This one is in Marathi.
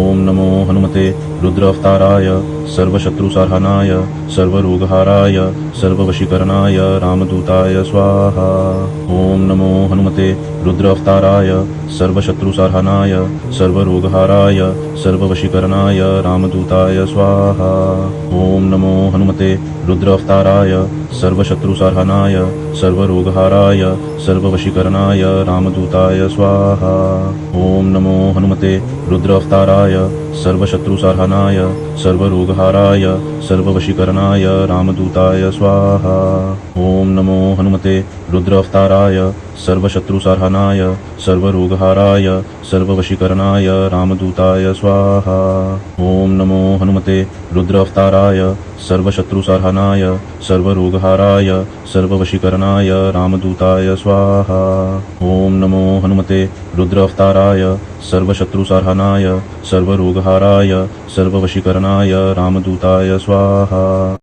ओम नमो हनुमते रुद्रावताराय सर्वशत्रुसंहाराय सर्वरोगहाराय सर्ववशीकरणाय रामदूताय स्वाहा। ओम नमो हनुमते रुद्रावताराय सर्वशत्रुसंहाराय सर्वरोगहाराय सर्ववशीकरणाय रामदूताय स्वाहा। ओम नमो हनुमते रुद्रावताराय सर्वशत्रुसंहाराय सर्वरोगहाराय सर्ववशीकरणाय रामदूताय स्वाहा। ओम नमो हनुमते रुद्रावताराय सर्वशत्रुसंहाराय सर्वरोगहाराय सर्ववशीकरणाय रामदूताय स्वाहा। ओम नमो हनुमते रुद्रावताराय सर्वशत्रुसंहाराय सर्वरोगहाराय सर्ववशीकरणाय रामदूताय स्वाहा। ओम नमो हनुमते रुद्रावताराय सर्वशत्रुसंहाराय सर्वरोगहाराय सर्ववशीकरणाय रामदूताय स्वाहा। ओम नमो हनुमते रुद्रावताराय सर्वशत्रुसंहाराय सर्वरोगहाराय सर्ववशीकरणाय रामदूताय स्वाहा।